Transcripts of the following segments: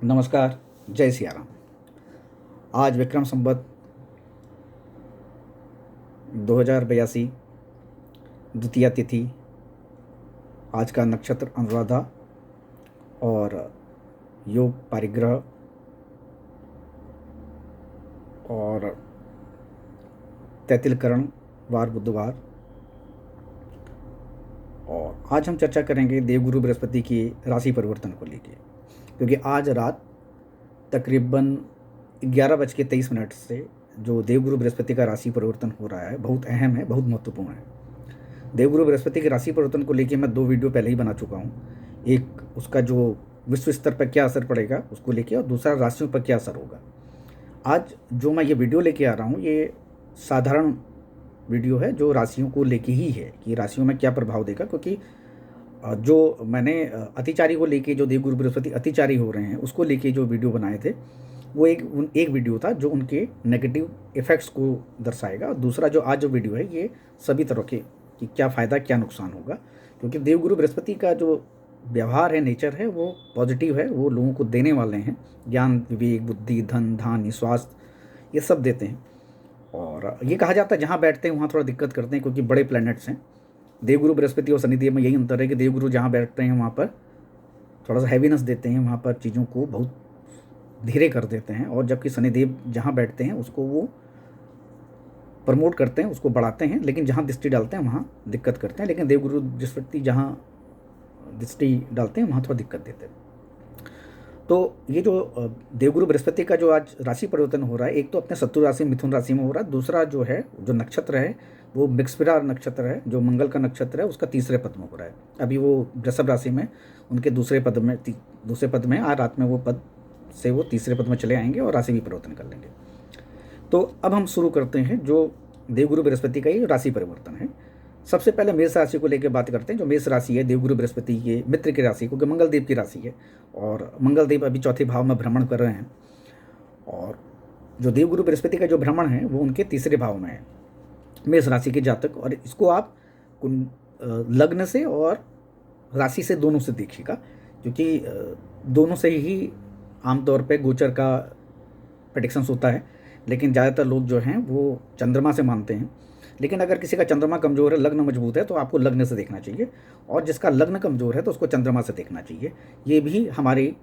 नमस्कार। जय सिया राम। आज विक्रम संवत 2082 द्वितीया तिथि। आज का नक्षत्र अनुराधा और योग परिग्रह और तैतिलकरण वार बुधवार। और आज हम चर्चा करेंगे देवगुरु बृहस्पति की राशि परिवर्तन को लेकर, क्योंकि आज रात तकरीबन 11:23 से जो देवगुरु बृहस्पति का राशि परिवर्तन हो रहा है बहुत अहम है, बहुत महत्वपूर्ण है। देवगुरु बृहस्पति के राशि परिवर्तन को लेकर मैं 2 वीडियो पहले ही बना चुका हूँ। एक उसका जो विश्व स्तर पर क्या असर पड़ेगा उसको लेके, और दूसरा राशियों पर क्या असर होगा। आज जो मैं ये वीडियो लेके आ रहा हूँ ये साधारण वीडियो है जो राशियों को लेके ही है कि राशियों में क्या प्रभाव देगा। क्योंकि जो मैंने अतिचारी को लेके, जो देवगुरु बृहस्पति अतिचारी हो रहे हैं उसको लेके जो वीडियो बनाए थे वो एक वीडियो था जो उनके नेगेटिव इफ़ेक्ट्स को दर्शाएगा। और दूसरा जो आज जो वीडियो है ये सभी तरह के कि क्या फ़ायदा क्या नुकसान होगा। क्योंकि देवगुरु बृहस्पति का जो व्यवहार है, नेचर है, वो पॉजिटिव है। वो लोगों को देने वाले हैं ज्ञान, विवेक, बुद्धि, धन, धान्य, स्वास्थ्य, ये सब देते हैं। और ये कहा जाता है जहाँ बैठते हैं वहाँ थोड़ा दिक्कत करते हैं, क्योंकि बड़े प्लैनेट्स हैं। देवगुरु बृहस्पति और शनिदेव में यही अंतर है कि देवगुरु जहाँ बैठते हैं वहाँ पर थोड़ा सा हैवीनेस देते हैं, वहाँ पर चीज़ों को बहुत धीरे कर देते हैं। और जबकि शनिदेव जहाँ बैठते हैं उसको वो प्रमोट करते हैं, उसको बढ़ाते हैं, लेकिन जहाँ दृष्टि डालते हैं वहाँ दिक्कत करते हैं। लेकिन देवगुरु बृहस्पति जहाँ दृष्टि डालते हैं वहाँ थोड़ा दिक्कत देते हैं। तो ये जो देवगुरु बृहस्पति का जो आज राशि परिवर्तन हो रहा है, एक तो अपने शत्रु राशि मिथुन राशि में हो रहा है, दूसरा जो है जो नक्षत्र है वो मृगशिरा नक्षत्र है, जो मंगल का नक्षत्र है, उसका तीसरे पद में हो रहा है। अभी वो वृषभ राशि में उनके दूसरे पद में आज रात में वो पद से वो तीसरे पद में चले आएंगे और राशि भी परिवर्तन कर लेंगे। तो अब हम शुरू करते हैं जो देवगुरु बृहस्पति का ये राशि परिवर्तन है। सबसे पहले मेष राशि को लेकर बात करते हैं। जो मेष राशि है देवगुरु बृहस्पति के मित्र की राशि, क्योंकि मंगल देव की राशि है और मंगल देव अभी चौथे भाव में भ्रमण कर रहे हैं। और जो देवगुरु बृहस्पति का जो भ्रमण है वो उनके तीसरे भाव में है, मेष राशि के जातक। और इसको आप लग्न से और राशि से दोनों से देखिएगा, क्योंकि दोनों से ही आमतौर पे गोचर का प्रेडिक्शंस होता है। लेकिन ज़्यादातर लोग जो हैं वो चंद्रमा से मानते हैं। लेकिन अगर किसी का चंद्रमा कमज़ोर है, लग्न मजबूत है, तो आपको लग्न से देखना चाहिए। और जिसका लग्न कमज़ोर है तो उसको चंद्रमा से देखना चाहिए। ये भी हमारे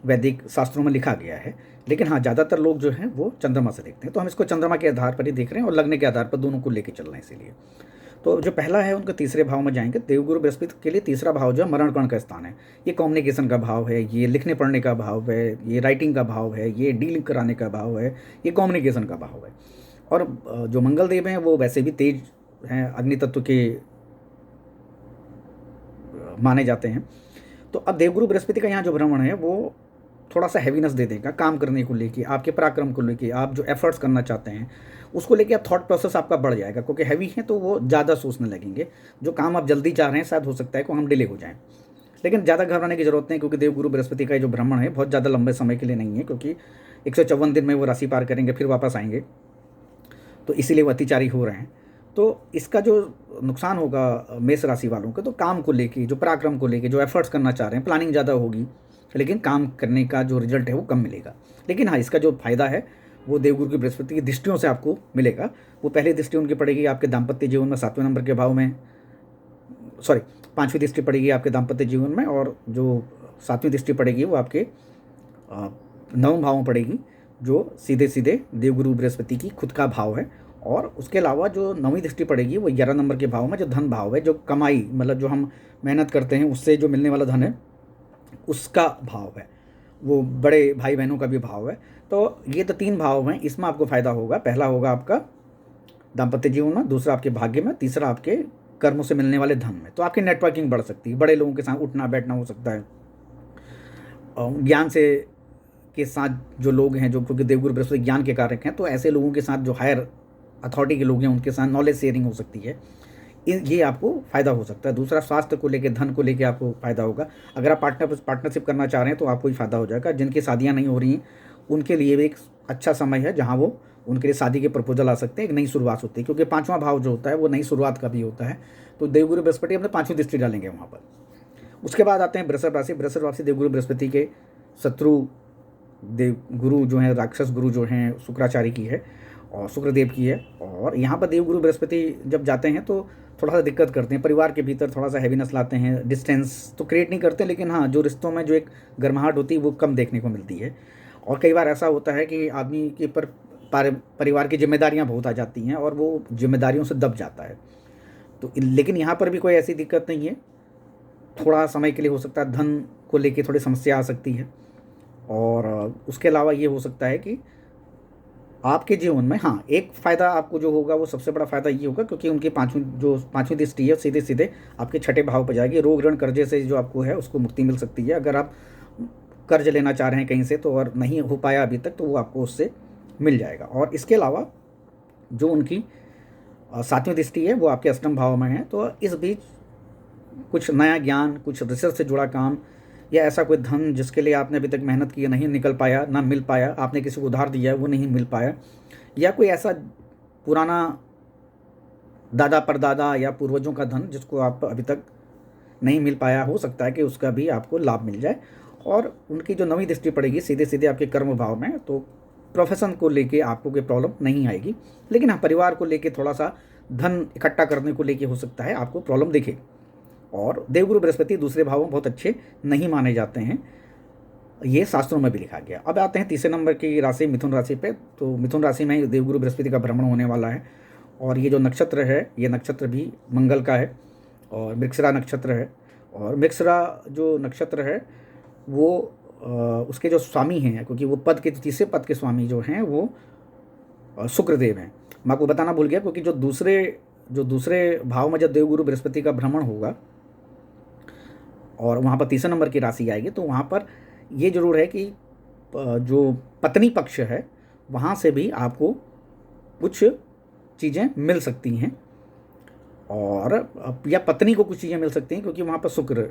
वैदिक शास्त्रों में लिखा गया है। लेकिन हाँ, ज़्यादातर लोग जो हैं वो चंद्रमा से देखते हैं, तो हम इसको चंद्रमा के आधार पर ही देख रहे हैं और लग्न के आधार पर दोनों को लेकर चल रहे हैं। इसीलिए तो जो पहला है उनके तीसरे भाव में जाएंगे। देवगुरु बृहस्पति के लिए तीसरा भाव जो है मरण कर्ण का स्थान है। ये कम्युनिकेशन का भाव है, ये लिखने पढ़ने का भाव है, ये राइटिंग का भाव है, ये डीलिंग कराने का भाव है, ये कम्युनिकेशन का भाव है। और जो मंगल देव हैं वो वैसे भी तेज हैं, अग्नि तत्व के माने जाते हैं। तो अब देवगुरु बृहस्पति का यहाँ जो भ्रमण है वो थोड़ा सा हैवीनेस दे देगा काम करने को लेके, आपके पराक्रम को लेके, आप जो एफर्ट्स करना चाहते हैं उसको लेके आप थॉट प्रोसेस आपका बढ़ जाएगा। क्योंकि हैवी है तो वो ज़्यादा सोचने लगेंगे। जो काम आप जल्दी चाह रहे हैं शायद हो सकता है कि हम डिले हो जाएं। लेकिन ज़्यादा घबराने की जरूरत नहीं, क्योंकि देवगुरु बृहस्पति का जो भ्रमण है बहुत ज़्यादा लंबे समय के लिए नहीं है, क्योंकि 154 दिन में वो राशि पार करेंगे फिर वापस आएंगे। तो इसीलिए वो अतिचारी हो रहे हैं। तो इसका जो नुकसान होगा मेष राशि वालों के, तो काम को लेके, जो पराक्रम को लेके, जो एफर्ट्स करना चाह रहे हैं, प्लानिंग ज़्यादा होगी, लेकिन काम करने का जो रिजल्ट है वो कम मिलेगा। लेकिन हाँ, इसका जो फायदा है वो देवगुरु की बृहस्पति की दृष्टियों से आपको मिलेगा। वो पहली दृष्टि उनकी पड़ेगी आपके दाम्पत्य जीवन में 7वें नंबर के भाव में, 5वीं दृष्टि पड़ेगी आपके दाम्पत्य जीवन में, और जो 7वीं दृष्टि पड़ेगी वो आपके 9वें भाव में पड़ेगी, जो सीधे सीधे देवगुरु बृहस्पति की खुद का भाव है। और उसके अलावा जो 9वीं दृष्टि पड़ेगी वो 11 नंबर के भाव में, जो धन भाव है, जो कमाई मतलब जो हम मेहनत करते हैं उससे जो मिलने वाला धन है उसका भाव है, वो बड़े भाई बहनों का भी भाव है। तो ये तो 3 भाव हैं, इसमें आपको फ़ायदा होगा। पहला होगा आपका दाम्पत्य जीवन में, दूसरा आपके भाग्य में, तीसरा आपके कर्मों से मिलने वाले धन में। तो आपकी नेटवर्किंग बढ़ सकती है, बड़े लोगों के साथ उठना बैठना हो सकता है। ज्ञान से के साथ जो लोग हैं, जो क्योंकि देवगुरु बृहस्पति ज्ञान के कारक हैं, तो ऐसे लोगों के साथ जो हायर अथॉरिटी के लोग हैं उनके साथ नॉलेज शेयरिंग हो सकती है। ये आपको फ़ायदा हो सकता है। दूसरा, स्वास्थ्य को लेके, धन को लेके आपको फ़ायदा होगा। अगर आप पार्टनरशिप करना चाह रहे हैं तो आपको ही फ़ायदा हो जाएगा। जिनकी शादियां नहीं हो रही हैं उनके लिए भी एक अच्छा समय है जहां वो उनके लिए शादी के प्रपोजल आ सकते हैं, एक नई शुरुआत होती है। क्योंकि 5वां भाव जो होता है वो नई शुरुआत का भी होता है। तो देवगुरु बृहस्पति अपने 5वीं दृष्टि डालेंगे वहाँ पर। उसके बाद आते हैं वृषभ राशि। वृषभ राशि देवगुरु बृहस्पति के शत्रु देव गुरु जो हैं, राक्षस गुरु जो हैं शुक्राचार्य की है और शुक्रदेव की है। और यहाँ पर देवगुरु बृहस्पति जब जाते हैं तो थोड़ा सा दिक्कत करते हैं, परिवार के भीतर थोड़ा सा हैवीनेस लाते हैं, डिस्टेंस तो क्रिएट नहीं करते, लेकिन हाँ जो रिश्तों में जो एक गर्माहट होती है वो कम देखने को मिलती है। और कई बार ऐसा होता है कि आदमी के पर परिवार की जिम्मेदारियाँ बहुत आ जाती हैं और वो जिम्मेदारियों से दब जाता है। तो लेकिन यहाँ पर भी कोई ऐसी दिक्कत नहीं है, थोड़ा समय के लिए हो सकता है धन को लेके थोड़ी समस्या आ सकती है। और उसके अलावा ये हो सकता है कि आपके जीवन में हाँ एक फ़ायदा आपको जो होगा वो सबसे बड़ा फ़ायदा ये होगा, क्योंकि उनकी पाँचवीं दृष्टि है सीधे सीधे आपके छठे भाव पर जाएगी। रोग ऋण कर्जे से जो आपको है उसको मुक्ति मिल सकती है। अगर आप कर्ज लेना चाह रहे हैं कहीं से तो और नहीं हो पाया अभी तक तो वो आपको उससे मिल जाएगा। और इसके अलावा जो उनकी सातवीं दृष्टि है वो आपके अष्टम भाव में है। तो इस बीच कुछ नया ज्ञान, कुछ रिसर्च से जुड़ा काम या ऐसा कोई धन जिसके लिए आपने अभी तक मेहनत की है नहीं निकल पाया, ना मिल पाया, आपने किसी को उधार दिया है वो नहीं मिल पाया, या कोई ऐसा पुराना दादा परदादा या पूर्वजों का धन जिसको आप अभी तक नहीं मिल पाया, हो सकता है कि उसका भी आपको लाभ मिल जाए। और उनकी जो नवीं दृष्टि पड़ेगी सीधे सीधे आपके कर्म भाव में, तो प्रोफेशन को लेके आपको कोई प्रॉब्लम नहीं आएगी। लेकिन हाँ परिवार को लेके थोड़ा सा धन इकट्ठा करने को लेके हो सकता है आपको प्रॉब्लम दिखे। और देवगुरु बृहस्पति दूसरे भावों में बहुत अच्छे नहीं माने जाते हैं, ये शास्त्रों में भी लिखा गया। अब आते हैं तीसरे नंबर की राशि मिथुन राशि पे। तो मिथुन राशि में देवगुरु बृहस्पति का भ्रमण होने वाला है और ये जो नक्षत्र है ये नक्षत्र भी मंगल का है और मृगशिरा नक्षत्र है। और मृगशिरा जो नक्षत्र है वो उसके जो स्वामी हैं, क्योंकि वो पद के तीसरे पद के स्वामी जो हैं वो शुक्रदेव हैं। मैं आपको बताना भूल गया, क्योंकि जो दूसरे भाव में जब देवगुरु बृहस्पति का भ्रमण होगा और वहाँ पर तीसरे नंबर की राशि आएगी तो वहाँ पर ये जरूर है कि जो पत्नी पक्ष है वहाँ से भी आपको कुछ चीज़ें मिल सकती हैं, और या पत्नी को कुछ चीज़ें मिल सकती हैं, क्योंकि वहाँ पर शुक्र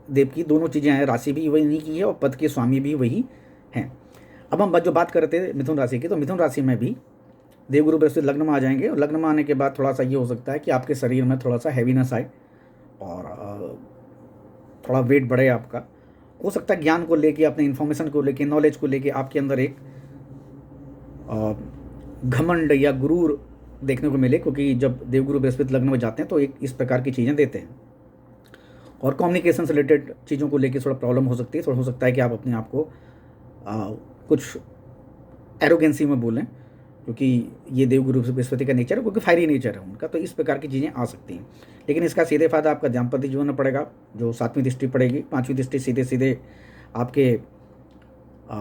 देव की दोनों चीज़ें हैं, राशि भी वही की है और पद के स्वामी भी वही हैं। अब हम जो बात करते थे मिथुन राशि की, तो मिथुन राशि में भी देवगुरु बृहस्पति लग्न में आ जाएंगे और लग्न में आने के बाद थोड़ा सा ये हो सकता है कि आपके शरीर में थोड़ा सा हैवीनेस आए और थोड़ा वेट बढ़े आपका। हो सकता है ज्ञान को लेके, अपने इन्फॉर्मेशन को लेके, नॉलेज को लेके आपके अंदर एक घमंड या गुरूर देखने को मिले, क्योंकि जब देवगुरु बृहस्पति लग्न में जाते हैं तो एक इस प्रकार की चीज़ें देते हैं। और कम्युनिकेशन से रिलेटेड चीज़ों को लेके थोड़ा प्रॉब्लम हो सकती है। थोड़ा हो सकता है कि आप अपने आप को कुछ एरोगेंसी में बोलें, क्योंकि ये देवगुरु बृहस्पति का नेचर है, क्योंकि फायरी नेचर है उनका, तो इस प्रकार की चीज़ें आ सकती हैं। लेकिन इसका सीधे फायदा आपका दाम्पत्य जीवन में पड़ेगा, जो सातवीं दृष्टि पड़ेगी। पाँचवीं दृष्टि सीधे सीधे आपके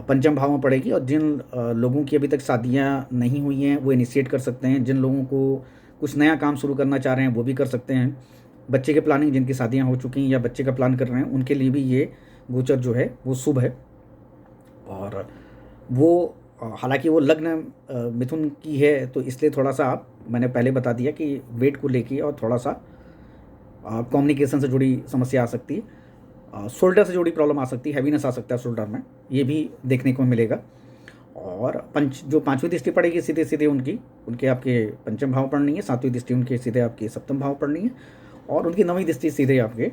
पंचम भाव में पड़ेगी। और जिन लोगों की अभी तक शादियाँ नहीं हुई हैं वो इनिशिएट कर सकते हैं, जिन लोगों को कुछ नया काम शुरू करना चाह रहे हैं वो भी कर सकते हैं। बच्चे के प्लानिंग, जिनकी शादियाँ हो चुकी हैं या बच्चे का प्लान कर रहे हैं, उनके लिए भी ये गोचर जो है वो शुभ है। और वो हालांकि वो लग्न मिथुन की है तो इसलिए थोड़ा सा मैंने पहले बता दिया कि वेट को लेके और थोड़ा सा कम्युनिकेशन से जुड़ी समस्या आ सकती है, शोल्डर से जुड़ी प्रॉब्लम आ सकती है, हैवीनेस आ सकता है शोल्डर में, ये भी देखने को मिलेगा। और जो पाँचवीं दृष्टि पड़ेगी सीधे सीधे उनके आपके पंचम भाव पढ़नी है, सातवीं दृष्टि उनके सीधे आपके सप्तम भाव पढ़नी है, और उनकी नवीं दृष्टि सीधे आपके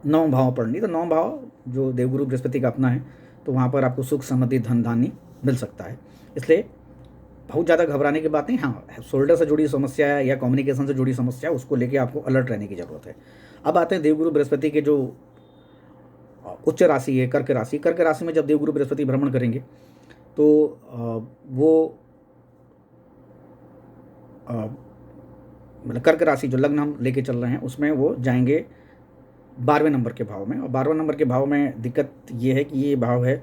नवम भाव पढ़नी है। तो नवम भाव जो देवगुरु बृहस्पति का अपना है, तो वहाँ पर आपको सुख समृद्धि धन धान्य मिल सकता है। इसलिए बहुत ज़्यादा घबराने की बात नहीं। हाँ शोल्डर से जुड़ी समस्या है या कम्युनिकेशन से जुड़ी समस्या है, उसको लेके आपको अलर्ट रहने की ज़रूरत है। अब आते हैं देवगुरु बृहस्पति के जो उच्च राशि है कर्क राशि। कर्क राशि में जब देवगुरु बृहस्पति भ्रमण करेंगे तो वो मतलब कर्क राशि जो लग्न हम लेके चल रहे हैं उसमें वो जाएंगे 12वें नंबर के भाव में। और 12वें नंबर के भाव में दिक्कत ये है कि ये भाव है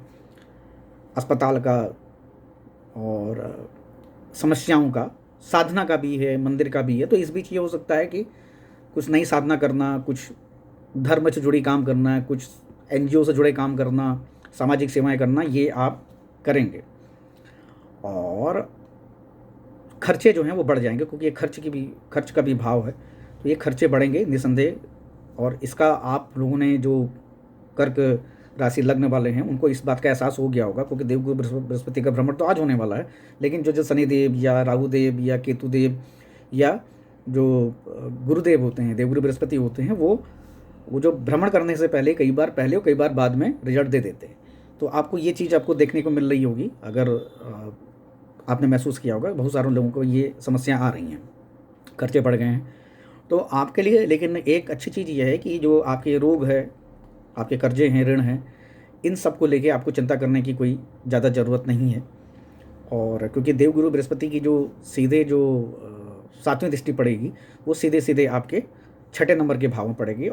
अस्पताल का और समस्याओं का, साधना का भी है, मंदिर का भी है। तो इस बीच ये हो सकता है कि कुछ नई साधना करना, कुछ धर्म से जुड़ी काम करना, कुछ एनजीओ से जुड़े काम करना, सामाजिक सेवाएं करना, ये आप करेंगे। और खर्चे जो हैं वो बढ़ जाएंगे, क्योंकि ये खर्च का भी भाव है, तो ये खर्चे बढ़ेंगे निसंदेह। और इसका आप लोगों ने जो कर्क राशि लग्न वाले हैं उनको इस बात का एहसास हो गया होगा, क्योंकि देवगुरु बृहस्पति का भ्रमण तो आज होने वाला है। लेकिन जो शनिदेव या राहुदेव या केतुदेव या जो गुरुदेव होते हैं, देवगुरु बृहस्पति होते हैं, वो जो भ्रमण करने से पहले कई बार पहले और कई बार बाद में रिजल्ट दे देते हैं। तो आपको ये चीज़ आपको देखने को मिल रही होगी, अगर आपने महसूस किया होगा बहुत सारे लोगों को ये समस्या आ रही हैं, खर्चे बढ़ गए हैं। तो आपके लिए लेकिन एक अच्छी चीज़ ये है कि जो आपके रोग है, आपके कर्जे हैं, ऋण हैं, इन सब को लेके आपको चिंता करने की कोई ज़्यादा ज़रूरत नहीं है। और क्योंकि देवगुरु बृहस्पति की जो सीधे जो 7वीं दृष्टि पड़ेगी, वो सीधे-सीधे आपके 6ठे नंबर के भाव में पड़ेगी।